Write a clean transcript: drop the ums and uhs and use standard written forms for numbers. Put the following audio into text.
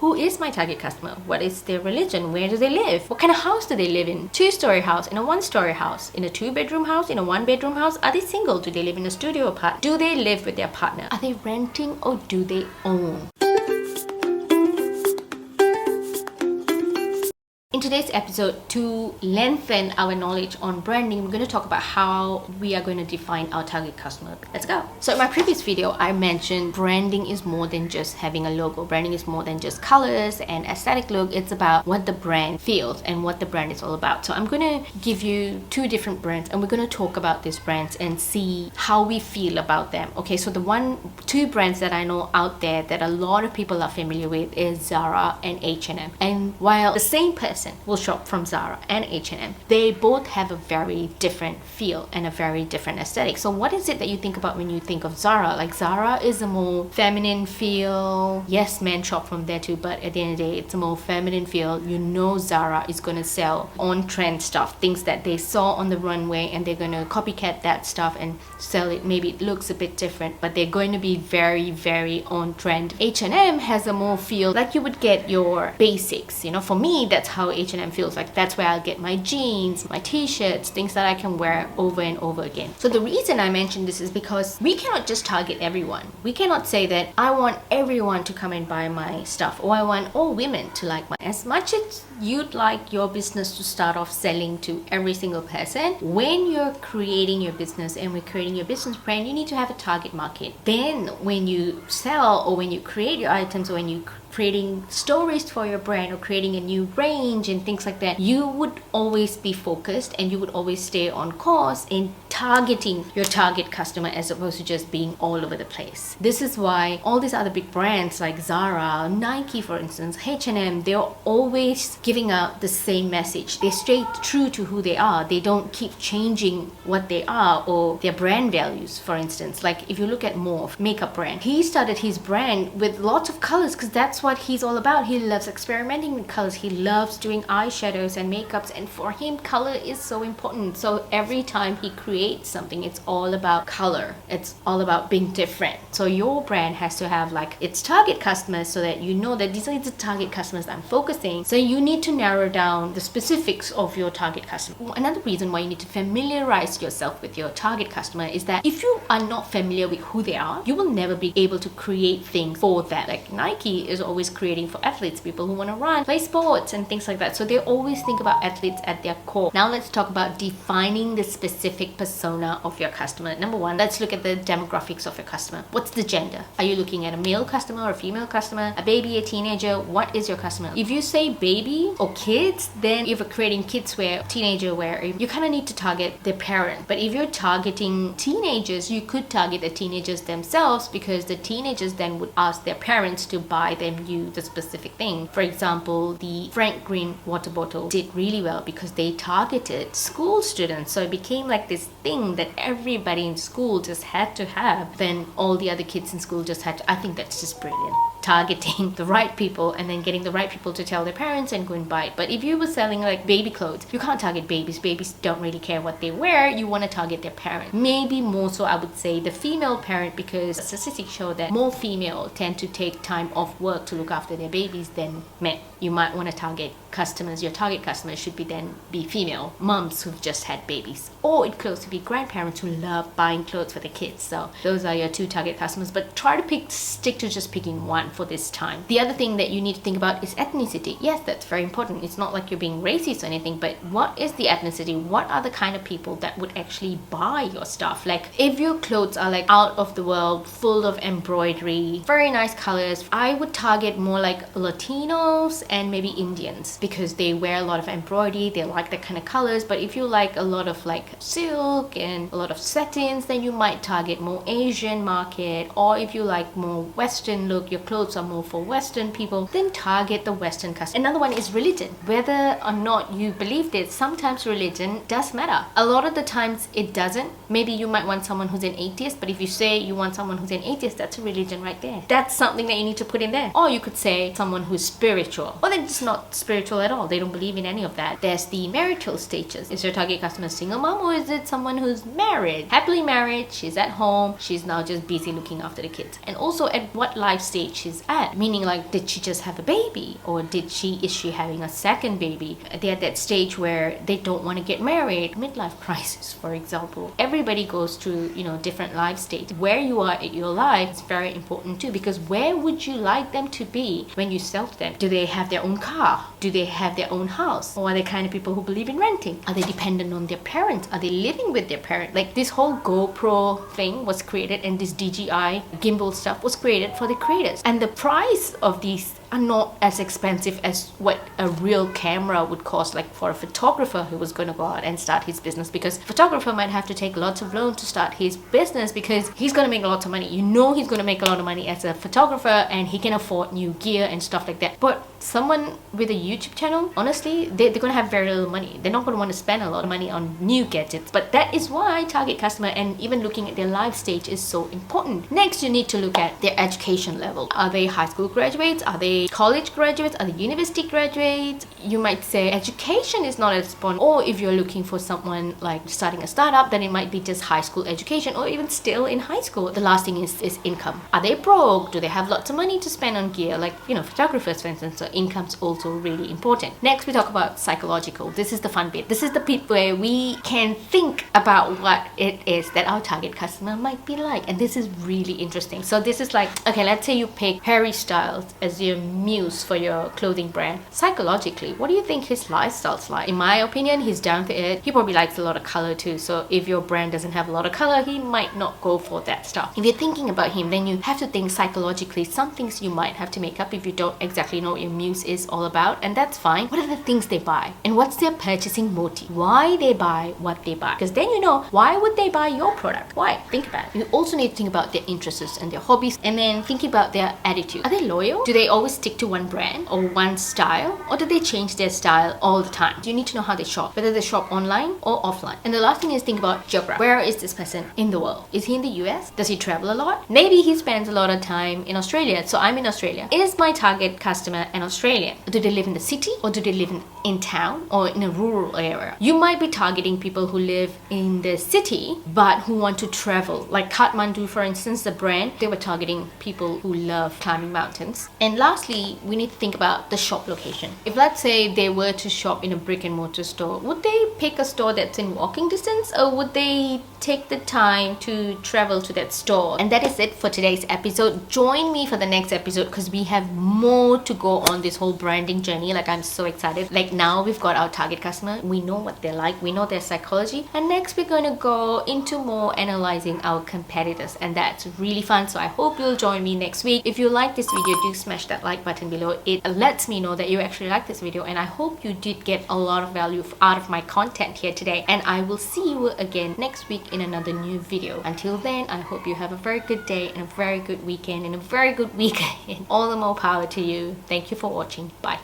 Who is my target customer? What is their religion? Where do they live? What kind of house do they live in? Two-story house, in a one-story house, in a two-bedroom house, in a one-bedroom house? Are they single? Do they live in a studio apartment? Do they live with their partner? Are they renting or do they own? In today's episode, to lengthen our knowledge on branding, we're going to talk about how we are going to define our target customer. Let's go. So in my previous video, I mentioned branding is more than just having a logo. Branding is more than just colors and aesthetic look. It's about what the brand feels and what the brand is all about. So I'm going to give you two different brands and we're going to talk about these brands and see how we feel about them. Okay, so two brands that I know out there that a lot of people are familiar with is ZARA and H&M. And while the same person will shop from ZARA and H&M, they both have a very different feel and a very different aesthetic. So what is it that you think about when you think of ZARA? Like, ZARA is a more feminine feel. Yes, men shop from there too, but at the end of the day, it's a more feminine feel. You know ZARA is going to sell on-trend stuff, things that they saw on the runway, and they're going to copycat that stuff and sell it. Maybe it looks a bit different, but they're going to be very, very on-trend. H&M has a more feel like you would get your basics. You know, for me, that's how H&M feels like. That's where I'll get my jeans, my t-shirts, things that I can wear over and over again. So the reason I mention this is because we cannot just target everyone. We cannot say that I want everyone to come and buy my stuff, or I want all women to like my. As much as you'd like your business to start off selling to every single person, when you're creating your business and we're creating your business brand, you need to have a target market. Then when you sell, or when you create your items, or when you creating stories for your brand or creating a new range and things like that, you would always be focused and you would always stay on course in targeting your target customer as opposed to just being all over the place. This is why all these other big brands like ZARA, Nike for instance, H&M, they're always giving out the same message. They stay true to who they are. They don't keep changing what they are or their brand values. For instance, like if you look at Morphe, makeup brand, he started his brand with lots of colors because that's what he's all about. He loves experimenting with colors. He loves doing eyeshadows and makeups, and for him color is so important. So every time he creates something, it's all about color. It's all about being different. So your brand has to have like its target customers so that you know that these are the target customers I'm focusing. So you need to narrow down the specifics of your target customer. Another reason why you need to familiarize yourself with your target customer is that if you are not familiar with who they are, you will never be able to create things for them. Like Nike is always creating for athletes, people who want to run, play sports and things like that. So they always think about athletes at their core. Now let's talk about defining the specific persona of your customer. Number one, let's look at the demographics of your customer. What's the gender? Are you looking at a male customer or a female customer, a baby, a teenager? What is your customer? If you say baby or kids, then if you're creating kids wear, teenager wear, you kind of need to target the parent. But if you're targeting teenagers, you could target the teenagers themselves, because the teenagers then would ask their parents to buy them the specific thing. For example, the Frank Green water bottle did really well because they targeted school students. So it became like this thing that everybody in school just had to have. Then all the other kids in school just had to. I think that's just brilliant. Targeting the right people and then getting the right people to tell their parents and go and buy it. But if you were selling like baby clothes, you can't target babies. Babies don't really care what they wear. You want to target their parent. Maybe more so I would say the female parent, because statistics show that more female tend to take time off work to look after their babies than men. You might want to target customers. Your target customers should be female moms who've just had babies, or it could also be grandparents who love buying clothes for their kids. So those are your two target customers, but try to stick to just picking one for this time. The other thing that you need to think about is ethnicity. Yes, that's very important. It's not like you're being racist or anything, but what is the ethnicity? What are the kind of people that would actually buy your stuff? Like if your clothes are like out of the world, full of embroidery, very nice colors, I would target more like Latinos and maybe Indians, because they wear a lot of embroidery, they like that kind of colors. But if you like a lot of like silk and a lot of satins, then you might target more Asian market. Or if you like more Western look, your clothes are more for Western people, then target the Western customer. Another one is religion. Whether or not you believe this, sometimes religion does matter. A lot of the times it doesn't. Maybe you might want someone who's an atheist, but if you say you want someone who's an atheist, that's a religion right there. That's something that you need to put in there. Or you could say someone who's spiritual, or they're just not spiritual at all. They don't believe in any of that. There's the marital status. Is your target customer a single mom, or is it someone who's married, happily married, she's at home, she's now just busy looking after the kids? And also at what life stage she's at, meaning like, did she just have a baby, or is she having a second baby? They're at that stage where they don't want to get married, midlife crisis, for example. Everybody goes through, different life stages. Where you are in your life is very important too, because where would you like them to be when you sell to them? Do they have their own car? Do they have their own house? Or are they kind of people who believe in renting? Are they dependent on their parents? Are they living with their parents? Like, this whole GoPro thing was created, and this DJI gimbal stuff was created for the creators. And the price of these are not as expensive as what a real camera would cost, like for a photographer who was going to go out and start his business, because a photographer might have to take lots of loans to start his business, because he's going to make lots of money. He's going to make a lot of money as a photographer, and he can afford new gear and stuff like that. But someone with a YouTube channel, honestly, they're going to have very little money. They're not going to want to spend a lot of money on new gadgets. But that is why target customer and even looking at their life stage is so important. Next, you need to look at their education level. Are they high school graduates? Are they college graduates? Are they university graduates? You might say education is not as important. Or if you're looking for someone like starting a startup, then it might be just high school education, or even still in high school. The last thing is income. Are they broke? Do they have lots of money to spend on gear? Like, photographers, for instance, so income's also really important. Next, we talk about psychological. This is the fun bit. This is the bit where we can think about what it is that our target customer might be like. And this is really interesting. So this is like, okay, let's say you pick Harry Styles as your muse for your clothing brand. Psychologically, what do you think his lifestyle's like? In my opinion, he's down to earth. He probably likes a lot of color too. So if your brand doesn't have a lot of color, he might not go for that stuff. If you're thinking about him, then you have to think psychologically. Some things you might have to make up if you don't exactly know what your muse is all about, and that's fine. What are the things they buy? And what's their purchasing motive? Why they buy what they buy? Because then you know, why would they buy your product? Why? Think about it. You also need to think about their interests and their hobbies, and then think about their attitude. Are they loyal? Do they always stick to one brand or one style, or do they change their style all the time? You need to know how they shop, whether they shop online or offline. And the last thing is think about geography. Where is this person in the world? Is he in the US? Does he travel a lot? Maybe he spends a lot of time in Australia. So I'm in Australia. Is my target customer an Australian? Do they live in the city, or do they live in town or in a rural area? You might be targeting people who live in the city but who want to travel. Like Kathmandu, for instance, the brand, they were targeting people who love climbing mountains. And lastly, we need to think about the shop location. If let's say they were to shop in a brick and mortar store, would they pick a store that's in walking distance, or would they take the time to travel to that store? And that is it for today's episode. Join me for the next episode, because we have more to go on this whole branding journey. Like, I'm so excited. Like, now we've got our target customer, we know what they're like, we know their psychology, and next we're going to go into more analyzing our competitors, and that's really fun. So I hope you'll join me next week. If you like this video, do smash that like button below. It lets me know that you actually like this video, and I hope you did get a lot of value out of my content here today. And I will see you again next week in another new video. Until then, I hope you have a very good day and a very good weekend and a very good week ahead. All the more power to you. Thank you for watching. Bye.